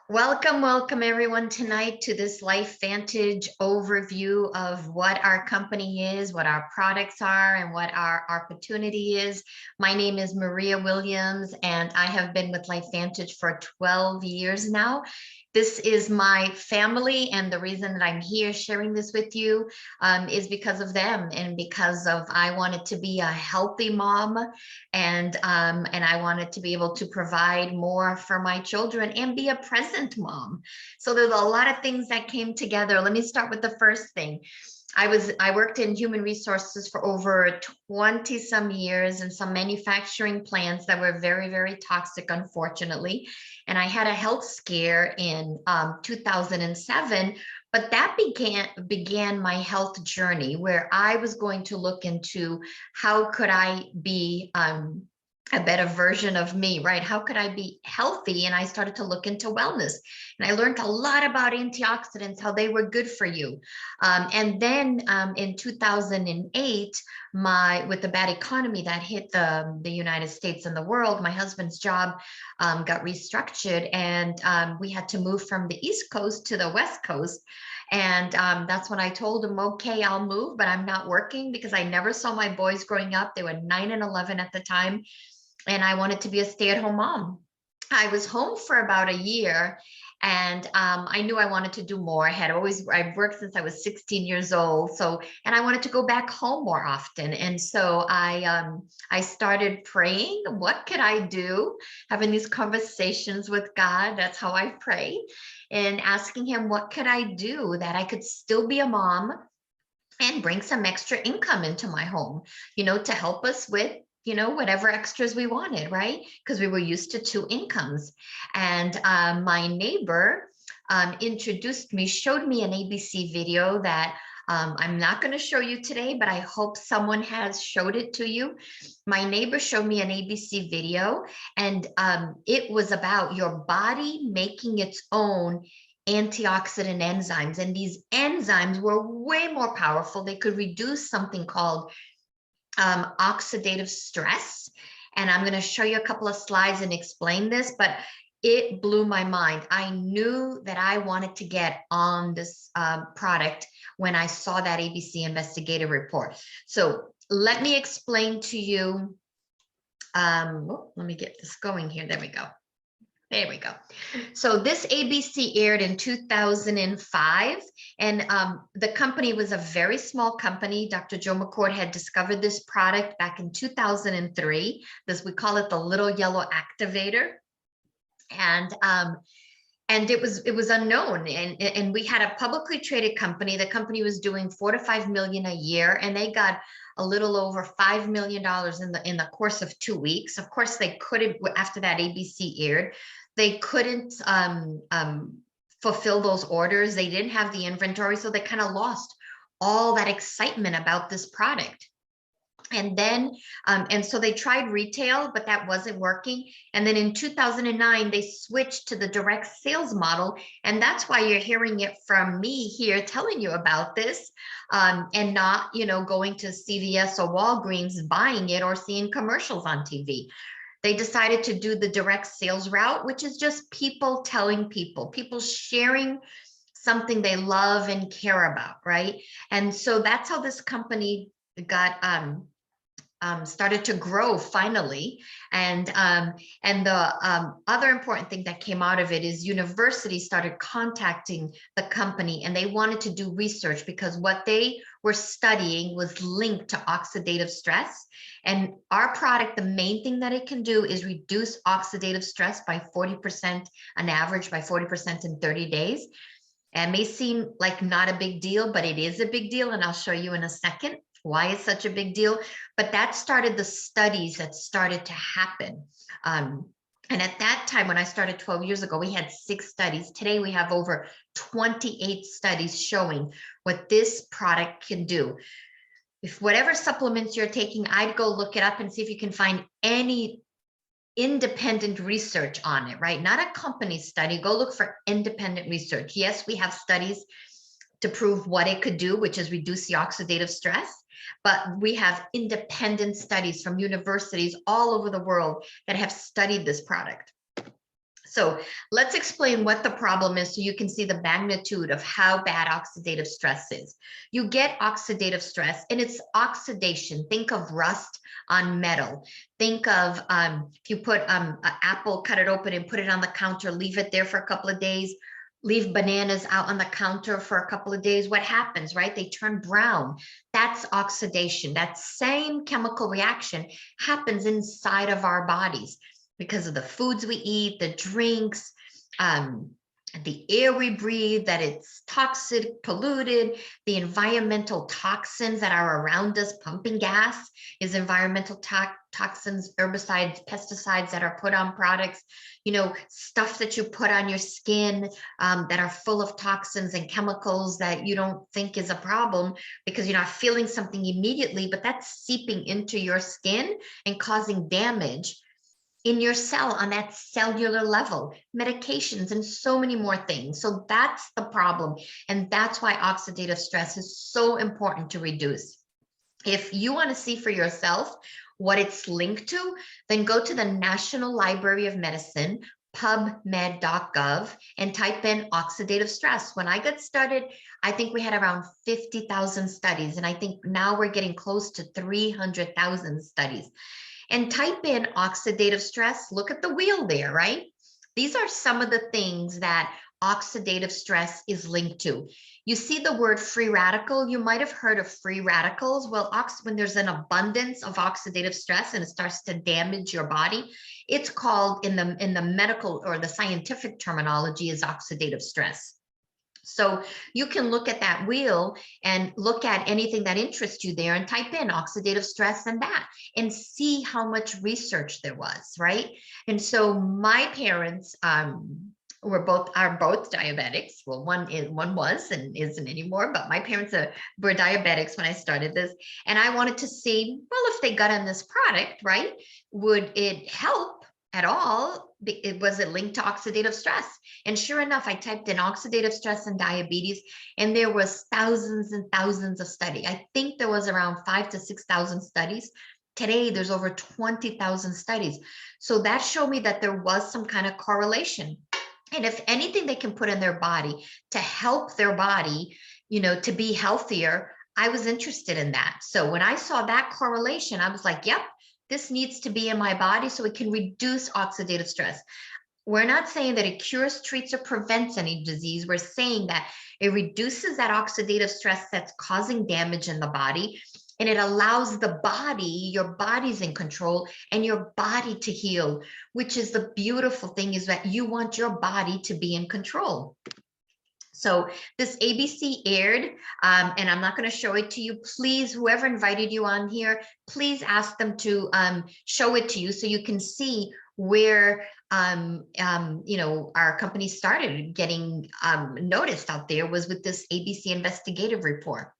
Welcome everyone tonight to this Lifevantage overview of what our company is, what our products are, and what our opportunity is. My name is Maria Williams, and I have been with Lifevantage for 12 years now. This is my family, and the reason that I'm here sharing this with you is because of them and because of I wanted to be a healthy mom, and I wanted to be able to provide more for my children and be a present mom. So there's a lot of things that came together. Let me start with the first thing. I worked in human resources for over 20 some years in some manufacturing plants that were very, very toxic, unfortunately. And I had a health scare in 2007, but that began my health journey, where I was going to look into how could I be a better version of me, right? How could I be healthy? And I started to look into wellness, and I learned a lot about antioxidants, how they were good for you. And then in 2008, with the bad economy that hit the United States and the world, my husband's job got restructured, and we had to move from the East Coast to the West Coast. And that's when I told him, okay, I'll move, but I'm not working, because I never saw my boys growing up. They were 9 and 11 at the time, and I wanted to be a stay-at-home mom. I was home for about a year, and I knew I wanted to do more. I've worked since I was 16 years old. And I wanted to go back home more often. And so I started praying, what could I do? Having these conversations with God, that's how I pray, and asking him, what could I do that I could still be a mom and bring some extra income into my home, to help us with whatever extras we wanted, right? Because we were used to 2 incomes. And my neighbor showed me an ABC video that I'm not going to show you today, but I hope someone has showed it to you. My neighbor showed me an ABC video, and it was about your body making its own antioxidant enzymes. And these enzymes were way more powerful. They could reduce something called oxidative stress. And I'm going to show you a couple of slides and explain this, but it blew my mind. I knew that I wanted to get on this product when I saw that ABC investigative report. So let me explain to you. Let me get this going here. There we go. There we go. So this ABC aired in 2005, and the company was a very small company. Dr. Joe McCord had discovered this product back in 2003. We call it the little yellow activator. And it was unknown, and we had a publicly traded company. The company was doing $4 to $5 million a year, and they got a little over $5 million in the course of 2 weeks. Of course, they couldn't, after that ABC aired, they couldn't fulfill those orders. They didn't have the inventory, so they kind of lost all that excitement about this product. And then, and so they tried retail, but that wasn't working. And then in 2009, they switched to the direct sales model. And that's why you're hearing it from me here telling you about this, and not, going to CVS or Walgreens buying it or seeing commercials on TV. They decided to do the direct sales route, which is just people telling people sharing something they love and care about, right? And so that's how this company got started to grow finally. And the other important thing that came out of it is universities started contacting the company, and they wanted to do research, because what they were studying was linked to oxidative stress. And our product, the main thing that it can do is reduce oxidative stress by 40%, an average by 40% in 30 days. And it may seem like not a big deal, but it is a big deal. And I'll show you in a second why it's such a big deal. But that started the studies that started to happen. And at that time, when I started 12 years ago, we had 6 studies. Today, we have over 28 studies showing what this product can do. If whatever supplements you're taking, I'd go look it up and see if you can find any independent research on it, right? Not a company study. Go look for independent research. Yes, we have studies to prove what it could do, which is reduce the oxidative stress. But we have independent studies from universities all over the world that have studied this product. So let's explain what the problem is so you can see the magnitude of how bad oxidative stress is. You get oxidative stress and it's oxidation. Think of rust on metal. Think of if you put an apple, cut it open and put it on the counter, leave it there for a couple of days, leave bananas out on the counter for a couple of days, what happens, right? They turn brown. That's oxidation. That same chemical reaction happens inside of our bodies because of the foods we eat, the drinks, the air we breathe, that it's toxic, polluted, the environmental toxins that are around us. Pumping gas is environmental toxins, herbicides, pesticides that are put on products, stuff that you put on your skin that are full of toxins and chemicals that you don't think is a problem because you're not feeling something immediately, but that's seeping into your skin and causing damage in your cell on that cellular level, medications and so many more things. So that's the problem. And that's why oxidative stress is so important to reduce. If you want to see for yourself what it's linked to, then go to the National Library of Medicine, pubmed.gov, and type in oxidative stress. When I got started, I think we had around 50,000 studies. And I think now we're getting close to 300,000 studies. And type in oxidative stress, look at the wheel there, right? These are some of the things that oxidative stress is linked to. You see the word free radical, you might have heard of free radicals. Well, when there's an abundance of oxidative stress and it starts to damage your body, it's called in the medical or the scientific terminology is oxidative stress. So you can look at that wheel and look at anything that interests you there and type in oxidative stress and that and see how much research there was, right? And so my parents are both diabetics. Well, one was and isn't anymore, but my parents were diabetics when I started this. And I wanted to see, well, if they got on this product, right, would it help at all? Was it linked to oxidative stress? And sure enough, I typed in oxidative stress and diabetes, and there was thousands and thousands of studies. I think there was around 5,000 to 6,000 studies. Today, there's over 20,000 studies. So that showed me that there was some kind of correlation. And if anything they can put in their body to help their body, to be healthier, I was interested in that. So when I saw that correlation, I was like, yep, this needs to be in my body so it can reduce oxidative stress. We're not saying that it cures, treats, or prevents any disease. We're saying that it reduces that oxidative stress that's causing damage in the body, and it allows the body, your body's in control, and your body to heal, which is the beautiful thing is that you want your body to be in control. So this ABC aired, and I'm not going to show it to you. Please, whoever invited you on here, please ask them to show it to you so you can see where our company started getting noticed out there was with this ABC investigative report.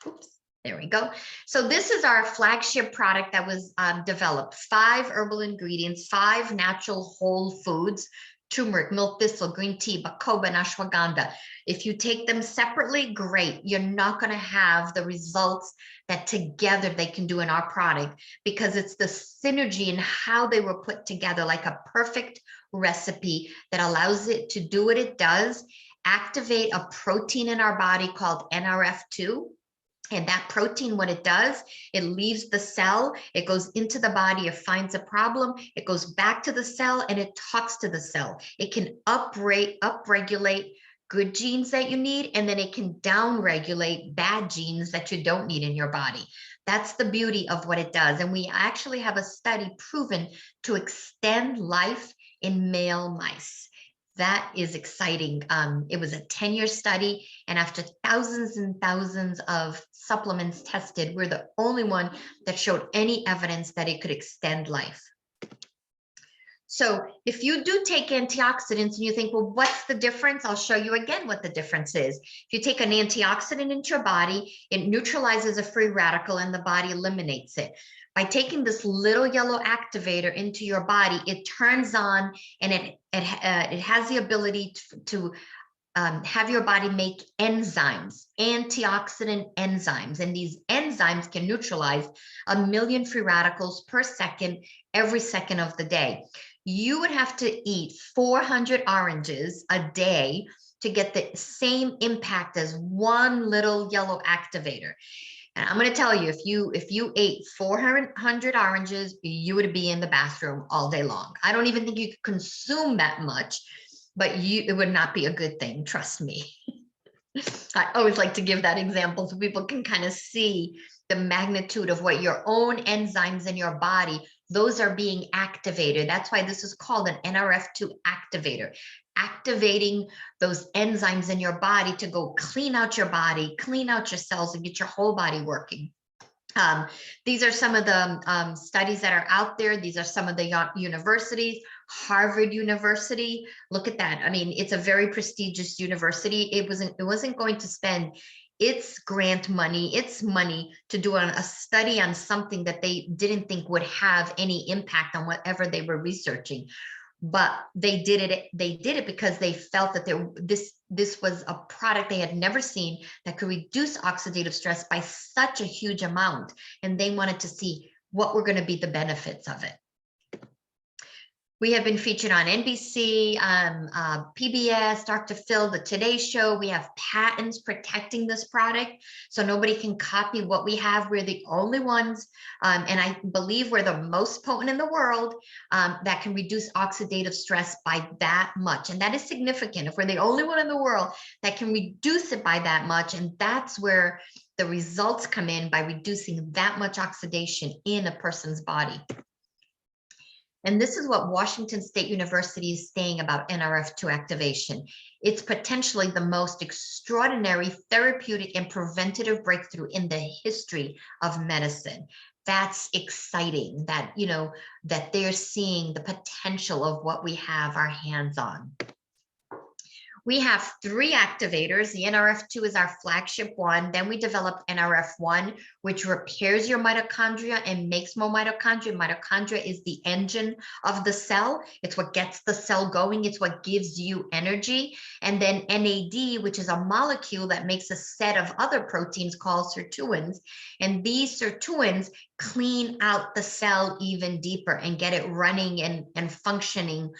Oops. There we go. So this is our flagship product that was developed. 5 herbal ingredients, 5 natural whole foods: turmeric, milk thistle, green tea, bacoba, and ashwagandha. If you take them separately, great. You're not going to have the results that together they can do in our product because it's the synergy in how they were put together, like a perfect recipe that allows it to do what it does, activate a protein in our body called NRF2. And that protein, what it does, it leaves the cell, it goes into the body, it finds a problem, it goes back to the cell, and it talks to the cell. It can upregulate good genes that you need, and then it can downregulate bad genes that you don't need in your body. That's the beauty of what it does. And we actually have a study proven to extend life in male mice. That is exciting. It was a 10-year study, and after thousands and thousands of supplements tested, we're the only one that showed any evidence that it could extend life. So if you do take antioxidants and you think, well, what's the difference? I'll show you again what the difference is. If you take an antioxidant into your body, it neutralizes a free radical and the body eliminates it. By taking this little yellow activator into your body, it turns on and it has the ability to have your body make enzymes, antioxidant enzymes. And these enzymes can neutralize 1 million free radicals per second, every second of the day. you would have to eat 400 oranges a day to get the same impact as one little yellow activator. And I'm going to tell you, if you ate 400 oranges, you would be in the bathroom all day long. I don't even think you could consume that much, but it would not be a good thing. Trust me. I always like to give that example so people can kind of see the magnitude of what your own enzymes in your body, those are being activated. That's why this is called an NRF2 activator, activating those enzymes in your body to go clean out your body, clean out your cells, and get your whole body working. These are some of the studies that are out there. These are some of the universities. Harvard University, look at that. I mean, it's a very prestigious university. It wasn't going to spend its grant money, its money to do a study on something that they didn't think would have any impact on whatever they were researching. But they did it because they felt that this was a product they had never seen that could reduce oxidative stress by such a huge amount, and they wanted to see what were going to be the benefits of it. We have been featured on NBC, PBS, Dr. Phil, the Today Show. We have patents protecting this product, so nobody can copy what we have. We're the only ones, and I believe we're the most potent in the world that can reduce oxidative stress by that much. And that is significant. If we're the only one in the world that can reduce it by that much, and that's where the results come in, by reducing that much oxidation in a person's body. And this is what Washington State University is saying about NRF2 activation. It's potentially the most extraordinary therapeutic and preventative breakthrough in the history of medicine. That's exciting that, you know, that they're seeing the potential of what we have our hands on. We have 3 activators. The NRF2 is our flagship one. Then we developed NRF1, which repairs your mitochondria and makes more mitochondria. Mitochondria is the engine of the cell. It's what gets the cell going. It's what gives you energy. And then NAD, which is a molecule that makes a set of other proteins called sirtuins. And these sirtuins clean out the cell even deeper and get it running and functioning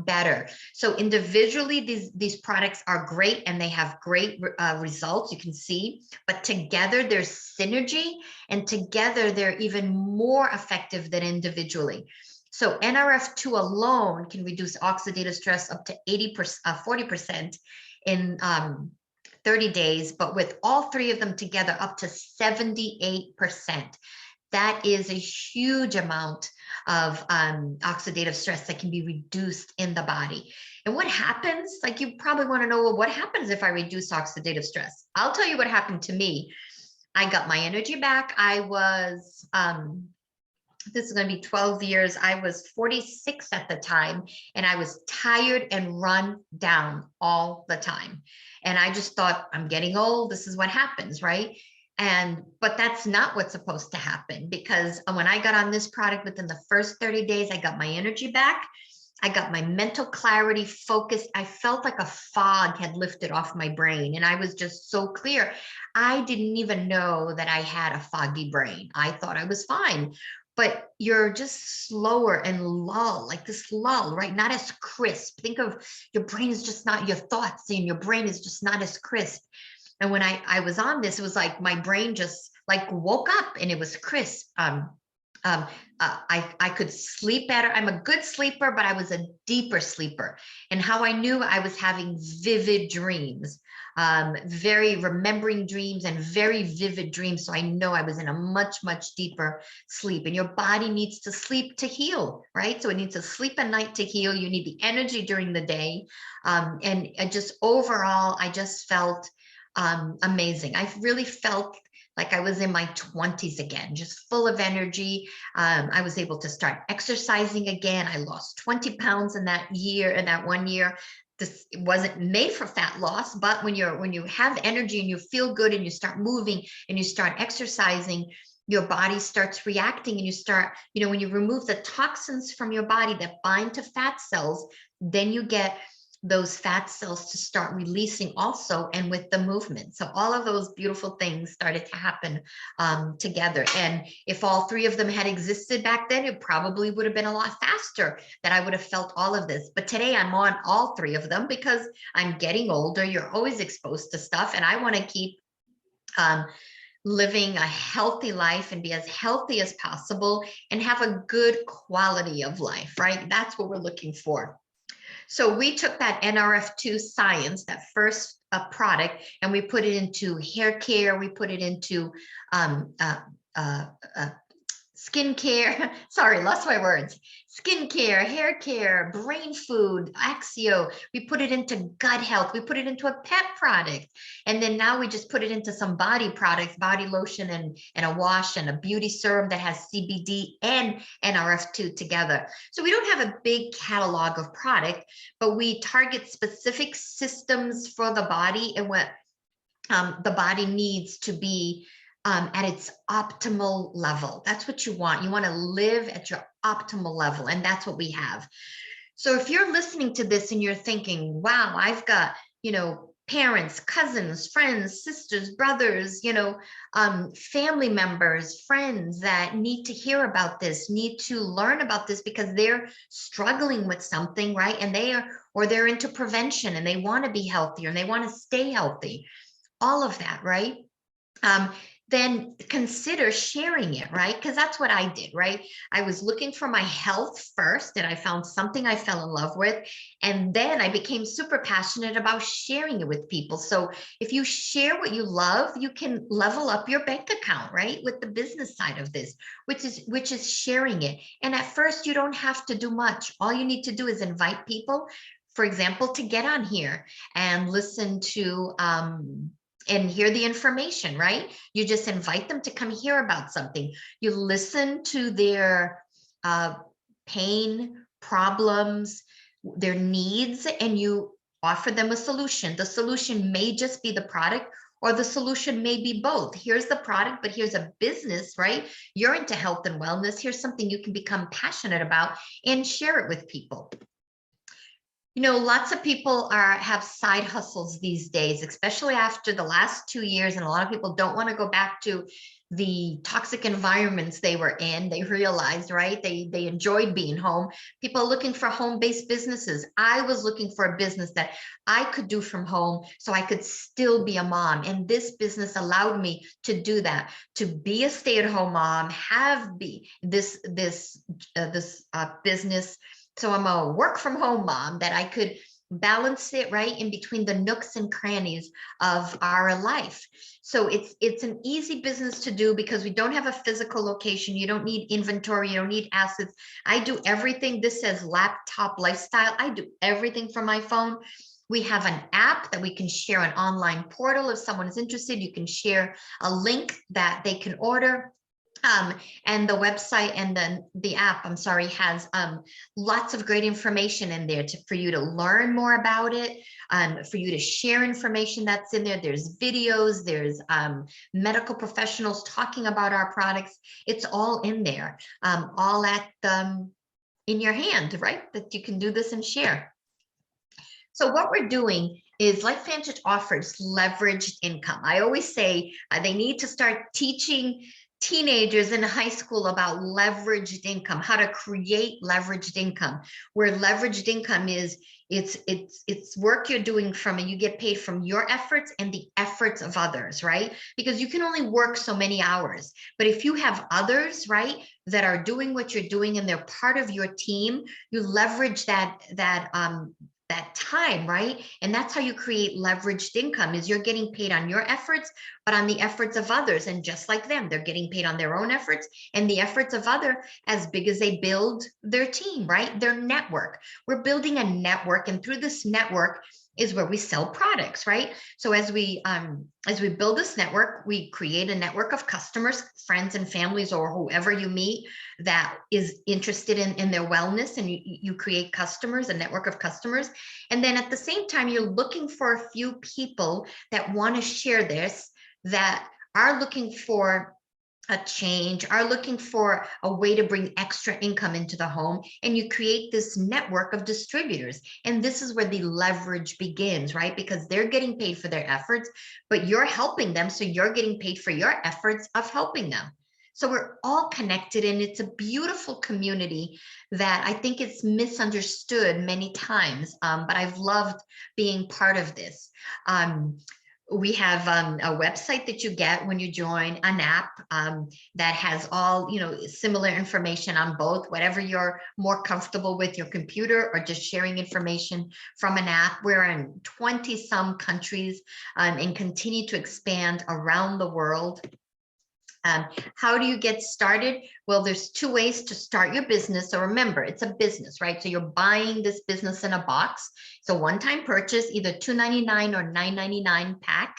better. So individually, these products are great and they have great results, you can see, but together there's synergy, and together they're even more effective than individually. So NRF2 alone can reduce oxidative stress up to 40% in 30 days, but with all 3 of them together, up to 78%. That is a huge amount of oxidative stress that can be reduced in the body. And what happens, like you probably want to know, well, what happens if I reduce oxidative stress? I'll tell you what happened to me. I got my energy back. I was, this is going to be 12 years. I was 46 at the time, and I was tired and run down all the time. And I just thought, I'm getting old. This is what happens, right? But that's not what's supposed to happen, because when I got on this product, within the first 30 days, I got my energy back. I got my mental clarity, focused. I felt like a fog had lifted off my brain, and I was just so clear. I didn't even know that I had a foggy brain. I thought I was fine, but you're just slower and lull, like this lull, right? Not as crisp. Think of your brain is just not, your thoughts and your brain is just not as crisp. And when I was on this, it was like my brain just like woke up and it was crisp. I could sleep better. I'm a good sleeper, but I was a deeper sleeper. And how I knew, I was having vivid dreams, very remembering dreams and very vivid dreams. So I know I was in a much, much deeper sleep. And your body needs to sleep to heal, right? So it needs to sleep at night to heal. You need the energy during the day. And just overall, I just felt amazing. I really felt like I was in my 20s again, just full of energy. I was able to start exercising again. I lost 20 pounds in that 1 year. This wasn't made for fat loss, but when you have energy and you feel good and you start moving and you start exercising, your body starts reacting, and you start, when you remove the toxins from your body that bind to fat cells, then you get those fat cells to start releasing also, and with the movement. So all of those beautiful things started to happen together. And if all three of them had existed back then, it probably would have been a lot faster that I would have felt all of this. But today I'm on all three of them because I'm getting older. You're always exposed to stuff, and I want to keep living a healthy life and be as healthy as possible and have a good quality of life, right? That's what we're looking for. So we took that NRF2 science, that first product, and we put it into hair care. We put it into skin care. Sorry, lost my words. Skin care, hair care, brain food, Axio. We put it into gut health. We put it into a pet product. And then now we just put it into some body products, body lotion and a wash and a beauty serum that has CBD and NRF2 together. So we don't have a big catalog of product, but we target specific systems for the body and what the body needs to be at its optimal level. That's what you want. You want to live at your optimal level, and that's what we have. So if you're listening to this and you're thinking, wow, I've got, parents, cousins, friends, sisters, brothers, family members, friends that need to hear about this, need to learn about this because they're struggling with something, right? And they're into prevention and they want to be healthier and they want to stay healthy. All of that, right? Then consider sharing it, right? Because that's what I did, right? I was looking for my health first, and I found something I fell in love with. And then I became super passionate about sharing it with people. So if you share what you love, you can level up your bank account, right? With the business side of this, which is sharing it. And at first, you don't have to do much. All you need to do is invite people, for example, to get on here and listen to and hear the information, right? You just invite them to come hear about something. You listen to their pain, problems, their needs, and you offer them a solution. The solution may just be the product, or the solution may be both. Here's the product, but here's a business, right? You're into health and wellness. Here's something you can become passionate about and share it with people. Lots of people have side hustles these days, especially after the last 2 years. And a lot of people don't want to go back to the toxic environments they were in. They realized, right? They enjoyed being home. People are looking for home-based businesses. I was looking for a business that I could do from home so I could still be a mom. And this business allowed me to do that, to be a stay-at-home mom, have this business. So I'm a work from home mom that I could balance it right in between the nooks and crannies of our life. So it's an easy business to do because we don't have a physical location. You don't need inventory. You don't need assets. I do everything. This says laptop lifestyle. I do everything from my phone. We have an app that we can share, an online portal. If someone is interested, you can share a link that they can order. And the website and then the app, has lots of great information in there for you to learn more about it, for you to share information that's in there. There's videos, there's medical professionals talking about our products. It's all in there, all at in your hand, right? That you can do this and share. So what we're doing is Lifevantage offers leveraged income. I always say they need to start teaching teenagers in high school about leveraged income, how to create leveraged income, where leveraged income is it's work you're doing you get paid from your efforts and the efforts of others, right? Because you can only work so many hours, but if you have others, right, that are doing what you're doing and they're part of your team, you leverage that time, right? And that's how you create leveraged income, is you're getting paid on your efforts, but on the efforts of others. And just like them, they're getting paid on their own efforts and the efforts of other, as big as they build their team, right? Their network. We're building a network, and through this network is where we sell products, right? So as we build this network, we create a network of customers, friends and families, or whoever you meet that is interested in their wellness, and you create customers, a network of customers. And then at the same time, you're looking for a few people that want to share this, that are looking for a change, are looking for a way to bring extra income into the home, and you create this network of distributors. And this is where the leverage begins, right? Because they're getting paid for their efforts, but you're helping them, so you're getting paid for your efforts of helping them. So we're all connected, and it's a beautiful community that I think it's misunderstood many times, but I've loved being part of this. We have a website that you get when you join, an app that has all, similar information on both, whatever you're more comfortable with, your computer or just sharing information from an app. We're in 20 some countries and continue to expand around the world. How do you get started? Well, there's two ways to start your business. So remember, it's a business, right? So you're buying this business in a box. It's a one-time purchase, either $2.99 or $9.99 pack.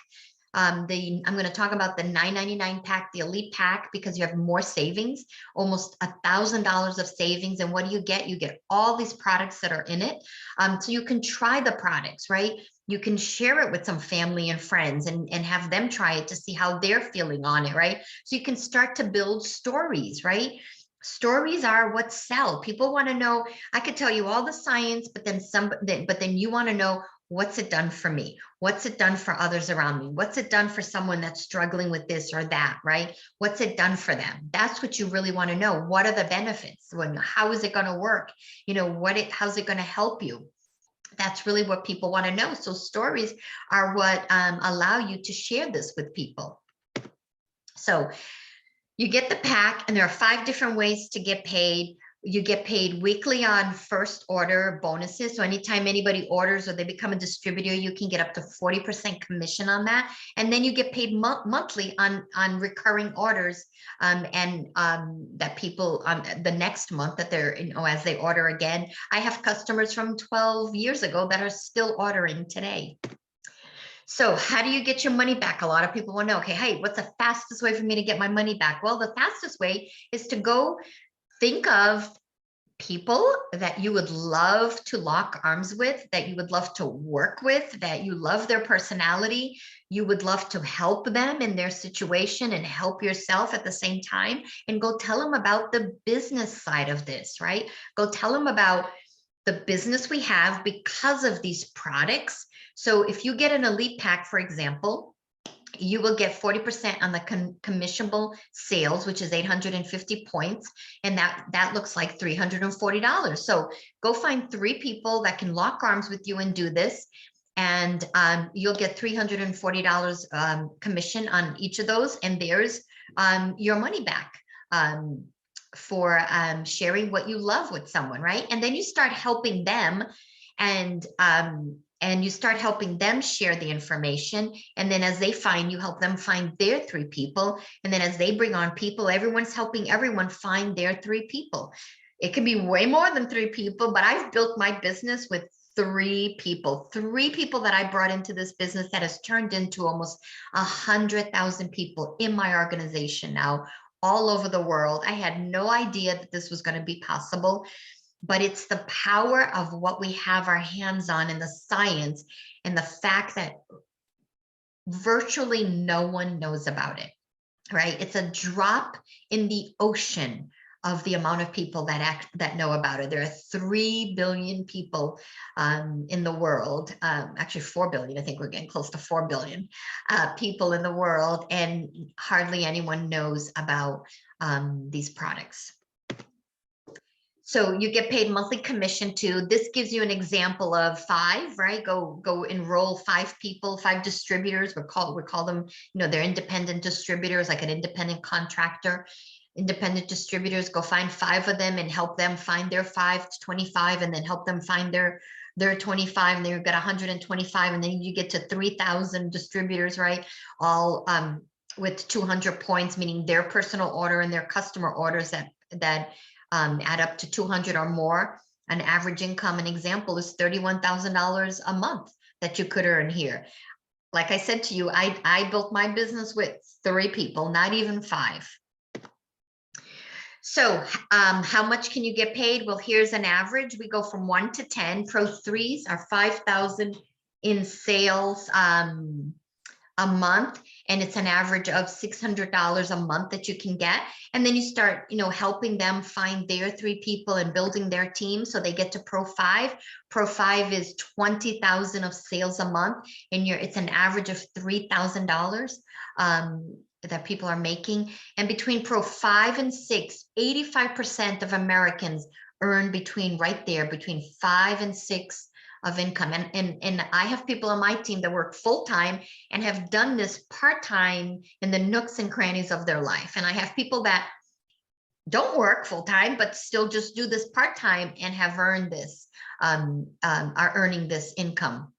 I'm going to talk about the $9.99 pack, the Elite pack, because you have more savings, almost $1,000 of savings. And what do you get? You get all these products that are in it. So you can try the products, right? You can share it with some family and friends and have them try it to see how they're feeling on it, right? So you can start to build stories, right? Stories are what sell. People want to know. I could tell you all the science, but then you want to know, what's it done for me? What's it done for others around me? What's it done for someone that's struggling with this or that, right? What's it done for them? That's what you really want to know. What are the benefits? How is it going to work? How's it going to help you? That's really what people want to know. So stories are what allow you to share this with people. So you get the pack, and there are 5 different ways to get paid. You get paid weekly on first order bonuses. So anytime anybody orders or they become a distributor, you can get up to 40% commission on that. And then you get paid monthly on recurring orders, and that people the next month that they're, as they order again. I have customers from 12 years ago that are still ordering today. So how do you get your money back? A lot of people want to know, okay, hey, what's the fastest way for me to get my money back? Well, the fastest way is to go think of people that you would love to lock arms with, that you would love to work with, that you love their personality, you would love to help them in their situation and help yourself at the same time, and go tell them about the business side of this, right? Go tell them about the business we have because of these products. So if you get an Elite pack, for example, you will get 40% on the commissionable sales, which is 850 points. And that looks like $340. So go find 3 people that can lock arms with you and do this. And you'll get $340 commission on each of those. And there's your money back for sharing what you love with someone, right? And then you start helping them, and you start helping them share the information. And then as they find, you help them find their 3 people. And then as they bring on people, everyone's helping everyone find their 3 people. It can be way more than 3 people, but I've built my business with 3 people that I brought into this business that has turned into almost 100,000 people in my organization now, all over the world. I had no idea that this was going to be possible. But it's the power of what we have our hands on, and the science, and the fact that virtually no one knows about it, right? It's a drop in the ocean of the amount of people that know about it. There are 3 billion people in the world, actually 4 billion. I think we're getting close to 4 billion people in the world, and hardly anyone knows about these products. So you get paid monthly commission too. This gives you an example of 5, right? Go enroll 5 people, 5 distributors. We call them, they're independent distributors, like an independent contractor. Independent distributors, go find 5 of them and help them find their 5 to 25, and then help them find their 25, and then you've got 125, and then you get to 3,000 distributors, right? All with 200 points, meaning their personal order and their customer orders that add up to 200 or more. An average income, an example, is $31,000 a month that you could earn here. Like I said to you, I built my business with 3 people, not even 5. So how much can you get paid? Well, here's an average. We go from 1 to 10. Pro 3s are 5,000 in sales a month. and it's an average of $600 a month that you can get. And then you start, helping them find their 3 people and building their team so they get to Pro 5. Pro 5 is 20,000 of sales a month, and it's an average of $3,000 that people are making. And between Pro 5 and 6, 85% of Americans earn between 5 and 6 of income. And I have people on my team that work full-time and have done this part-time in the nooks and crannies of their life. And I have people that don't work full-time, but still just do this part-time and have earned this, are earning this income.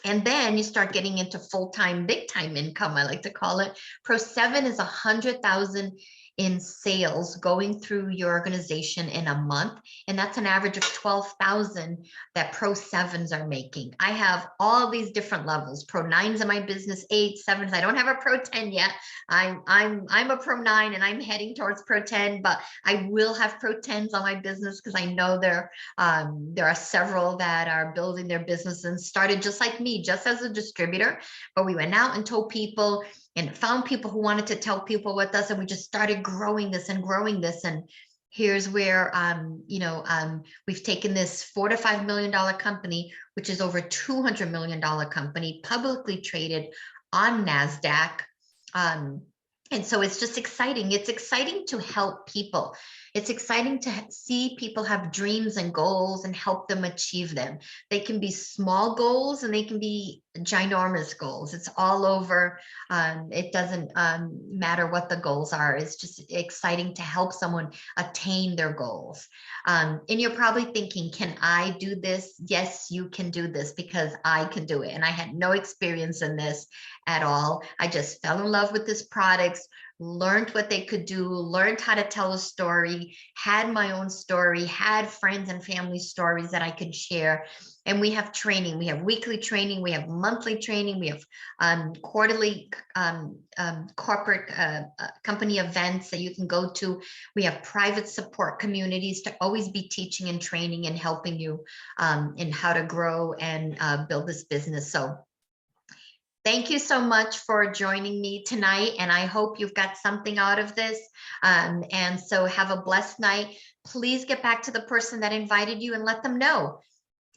And then you start getting into full-time, big-time income, I like to call it. Pro 7 is 100,000 in sales going through your organization in a month. And that's an average of 12,000 that Pro 7s are making. I have all these different levels. Pro 9s in my business, 8, 7s. I don't have a Pro 10 yet. I'm a Pro 9 and I'm heading towards Pro 10, but I will have Pro 10s on my business because I know there are several that are building their business and started just like me, just as a distributor. But we went out and told people and found people who wanted to tell people with us, and we just started growing this. And here's where we've taken this $4 to $5 million company, which is over $200 million company, publicly traded on NASDAQ. And so it's just exciting. It's exciting to help people. It's exciting to see people have dreams and goals and help them achieve them. They can be small goals and they can be ginormous goals. It's all over. It doesn't matter what the goals are. It's just exciting to help someone attain their goals. And you're probably thinking, can I do this? Yes, you can do this because I can do it. And I had no experience in this at all. I just fell in love with this product, learned what they could do, learned how to tell a story, had my own story, had friends and family stories that I could share. And we have training. We have weekly training. We have monthly training. We have quarterly corporate company events that you can go to. We have private support communities to always be teaching and training and helping you in how to grow and build this business. So thank you so much for joining me tonight, and I hope you've got something out of this. And so have a blessed night. Please get back to the person that invited you and let them know,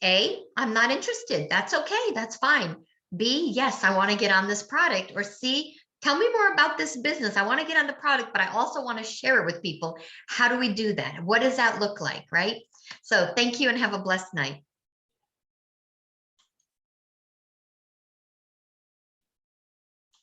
A, I'm not interested. That's okay. That's fine. B, yes, I want to get on this product. Or C, tell me more about this business. I want to get on the product, but I also want to share it with people. How do we do that? What does that look like, right? So thank you and have a blessed night.